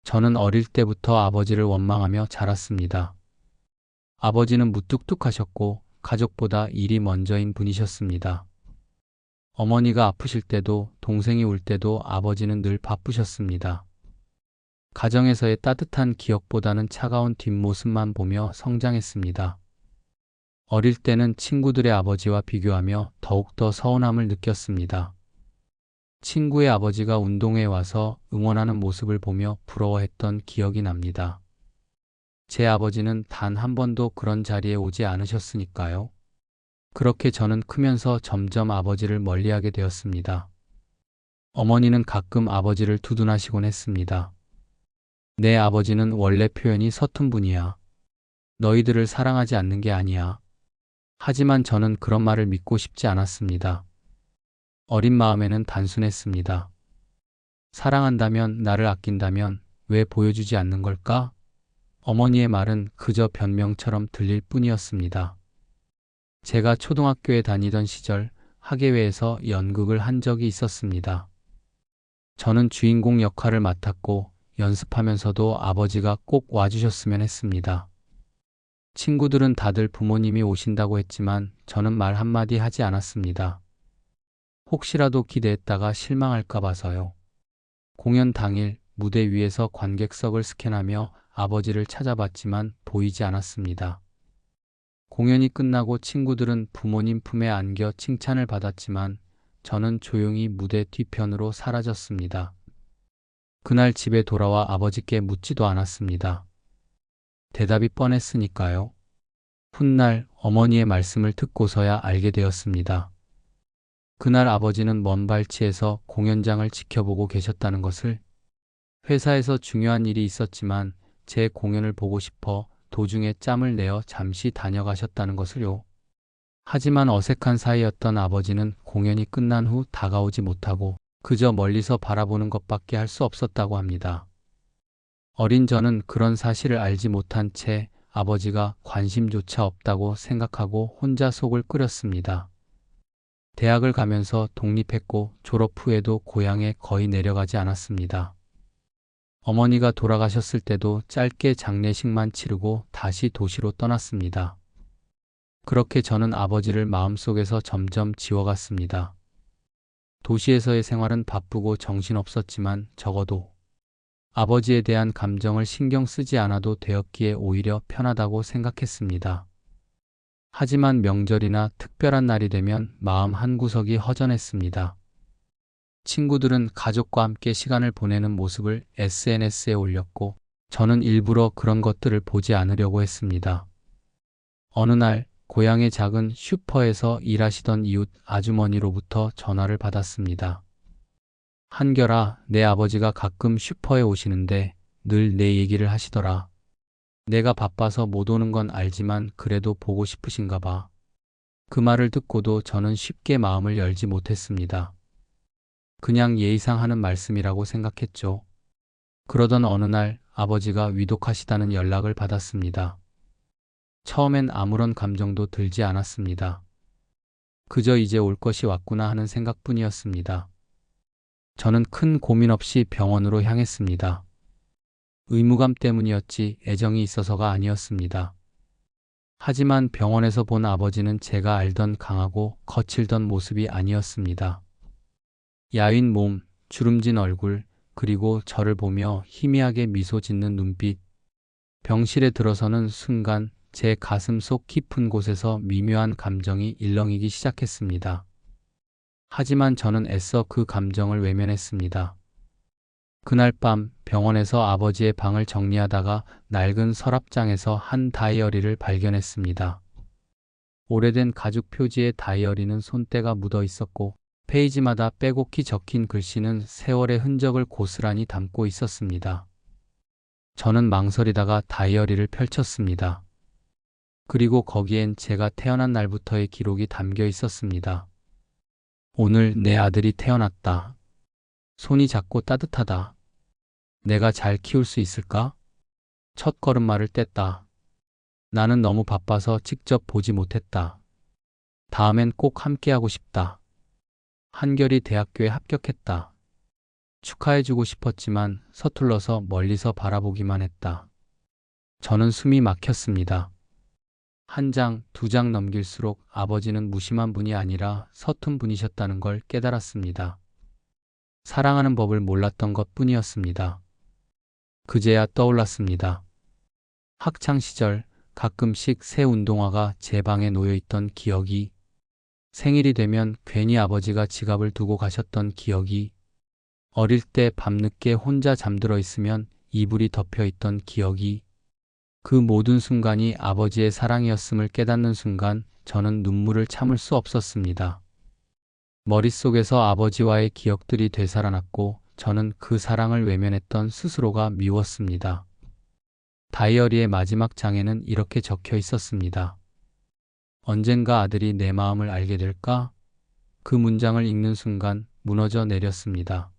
저는 어릴 때부터 아버지를 원망하며 자랐습니다. 아버지는 무뚝뚝하셨고 가족보다 일이 먼저인 분이셨습니다. 어머니가 아프실 때도 동생이 울 때도 아버지는 늘 바쁘셨습니다. 가정에서의 따뜻한 기억보다는 차가운 뒷모습만 보며 성장했습니다. 어릴 때는 친구들의 아버지와 비교하며 더욱더 서운함을 느꼈습니다. 친구의 아버지가 운동회에 와서 응원하는 모습을 보며 부러워했던 기억이 납니다. 제 아버지는 단 한 번도 그런 자리에 오지 않으셨으니까요. 그렇게 저는 크면서 점점 아버지를 멀리하게 되었습니다. 어머니는 가끔 아버지를 두둔하시곤 했습니다. 내 아버지는 원래 표현이 서툰 분이야. 너희들을 사랑하지 않는 게 아니야. 하지만 저는 그런 말을 믿고 싶지 않았습니다. 어린 마음에는 단순했습니다. 사랑한다면, 나를 아낀다면 왜 보여주지 않는 걸까? 어머니의 말은 그저 변명처럼 들릴 뿐이었습니다. 제가 초등학교에 다니던 시절 학예회에서 연극을 한 적이 있었습니다. 저는 주인공 역할을 맡았고 연습하면서도 아버지가 꼭 와주셨으면 했습니다. 친구들은 다들 부모님이 오신다고 했지만 저는 말 한마디 하지 않았습니다. 혹시라도 기대했다가 실망할까 봐서요. 공연 당일 무대 위에서 관객석을 스캔하며 아버지를 찾아봤지만 보이지 않았습니다. 공연이 끝나고 친구들은 부모님 품에 안겨 칭찬을 받았지만 저는 조용히 무대 뒤편으로 사라졌습니다. 그날 집에 돌아와 아버지께 묻지도 않았습니다. 대답이 뻔했으니까요. 훗날 어머니의 말씀을 듣고서야 알게 되었습니다. 그날 아버지는 먼 발치에서 공연장을 지켜보고 계셨다는 것을, 회사에서 중요한 일이 있었지만 제 공연을 보고 싶어 도중에 짬을 내어 잠시 다녀가셨다는 것을요. 하지만 어색한 사이였던 아버지는 공연이 끝난 후 다가오지 못하고 그저 멀리서 바라보는 것밖에 할 수 없었다고 합니다. 어린 저는 그런 사실을 알지 못한 채 아버지가 관심조차 없다고 생각하고 혼자 속을 끓였습니다. 대학을 가면서 독립했고 졸업 후에도 고향에 거의 내려가지 않았습니다. 어머니가 돌아가셨을 때도 짧게 장례식만 치르고 다시 도시로 떠났습니다. 그렇게 저는 아버지를 마음속에서 점점 지워갔습니다. 도시에서의 생활은 바쁘고 정신없었지만 적어도 아버지에 대한 감정을 신경 쓰지 않아도 되었기에 오히려 편하다고 생각했습니다. 하지만 명절이나 특별한 날이 되면 마음 한구석이 허전했습니다. 친구들은 가족과 함께 시간을 보내는 모습을 SNS에 올렸고 저는 일부러 그런 것들을 보지 않으려고 했습니다. 어느 날 고향의 작은 슈퍼에서 일하시던 이웃 아주머니로부터 전화를 받았습니다. 한결아, 내 아버지가 가끔 슈퍼에 오시는데 늘 내 얘기를 하시더라. 내가 바빠서 못 오는 건 알지만 그래도 보고 싶으신가 봐. 그 말을 듣고도 저는 쉽게 마음을 열지 못했습니다. 그냥 예의상 하는 말씀이라고 생각했죠. 그러던 어느 날 아버지가 위독하시다는 연락을 받았습니다. 처음엔 아무런 감정도 들지 않았습니다. 그저 이제 올 것이 왔구나 하는 생각뿐이었습니다. 저는 큰 고민 없이 병원으로 향했습니다. 의무감 때문이었지 애정이 있어서가 아니었습니다. 하지만 병원에서 본 아버지는 제가 알던 강하고 거칠던 모습이 아니었습니다. 야윈 몸, 주름진 얼굴, 그리고 저를 보며 희미하게 미소 짓는 눈빛. 병실에 들어서는 순간 제 가슴 속 깊은 곳에서 미묘한 감정이 일렁이기 시작했습니다. 하지만 저는 애써 그 감정을 외면했습니다. 그날 밤 병원에서 아버지의 방을 정리하다가 낡은 서랍장에서 한 다이어리를 발견했습니다. 오래된 가죽 표지의 다이어리는 손때가 묻어 있었고 페이지마다 빼곡히 적힌 글씨는 세월의 흔적을 고스란히 담고 있었습니다. 저는 망설이다가 다이어리를 펼쳤습니다. 그리고 거기엔 제가 태어난 날부터의 기록이 담겨 있었습니다. 오늘 내 아들이 태어났다. 손이 작고 따뜻하다. 내가 잘 키울 수 있을까? 첫 걸음마를 뗐다. 나는 너무 바빠서 직접 보지 못했다. 다음엔 꼭 함께하고 싶다. 한결이 대학교에 합격했다. 축하해주고 싶었지만 서툴러서 멀리서 바라보기만 했다. 저는 숨이 막혔습니다. 한 장, 두 장 넘길수록 아버지는 무심한 분이 아니라 서툰 분이셨다는 걸 깨달았습니다. 사랑하는 법을 몰랐던 것 뿐이었습니다. 그제야 떠올랐습니다. 학창 시절 가끔씩 새 운동화가 제 방에 놓여 있던 기억이, 생일이 되면 괜히 아버지가 지갑을 두고 가셨던 기억이, 어릴 때 밤늦게 혼자 잠들어 있으면 이불이 덮여 있던 기억이, 그 모든 순간이 아버지의 사랑이었음을 깨닫는 순간 저는 눈물을 참을 수 없었습니다. 머릿속에서 아버지와의 기억들이 되살아났고 저는 그 사랑을 외면했던 스스로가 미웠습니다. 다이어리의 마지막 장에는 이렇게 적혀 있었습니다. 언젠가 아들이 내 마음을 알게 될까? 그 문장을 읽는 순간 무너져 내렸습니다.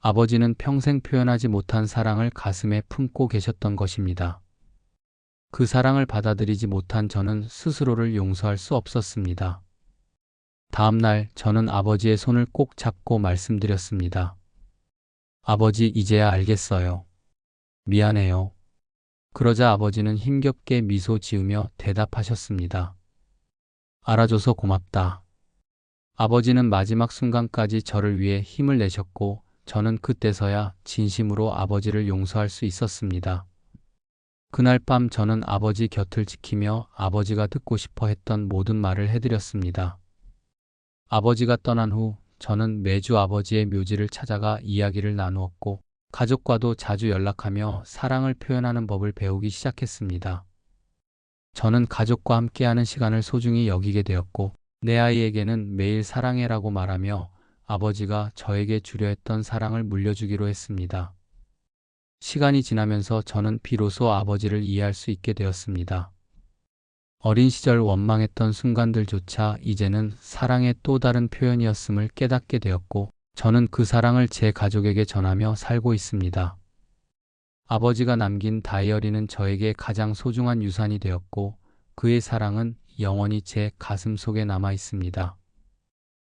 아버지는 평생 표현하지 못한 사랑을 가슴에 품고 계셨던 것입니다. 그 사랑을 받아들이지 못한 저는 스스로를 용서할 수 없었습니다. 다음 날 저는 아버지의 손을 꼭 잡고 말씀드렸습니다. 아버지, 이제야 알겠어요. 미안해요. 그러자 아버지는 힘겹게 미소 지으며 대답하셨습니다. 알아줘서 고맙다. 아버지는 마지막 순간까지 저를 위해 힘을 내셨고 저는 그때서야 진심으로 아버지를 용서할 수 있었습니다. 그날 밤 저는 아버지 곁을 지키며 아버지가 듣고 싶어 했던 모든 말을 해드렸습니다. 아버지가 떠난 후 저는 매주 아버지의 묘지를 찾아가 이야기를 나누었고 가족과도 자주 연락하며 사랑을 표현하는 법을 배우기 시작했습니다. 저는 가족과 함께하는 시간을 소중히 여기게 되었고 내 아이에게는 매일 사랑해라고 말하며 아버지가 저에게 주려 했던 사랑을 물려주기로 했습니다. 시간이 지나면서 저는 비로소 아버지를 이해할 수 있게 되었습니다. 어린 시절 원망했던 순간들조차 이제는 사랑의 또 다른 표현이었음을 깨닫게 되었고 저는 그 사랑을 제 가족에게 전하며 살고 있습니다. 아버지가 남긴 다이어리는 저에게 가장 소중한 유산이 되었고 그의 사랑은 영원히 제 가슴 속에 남아 있습니다.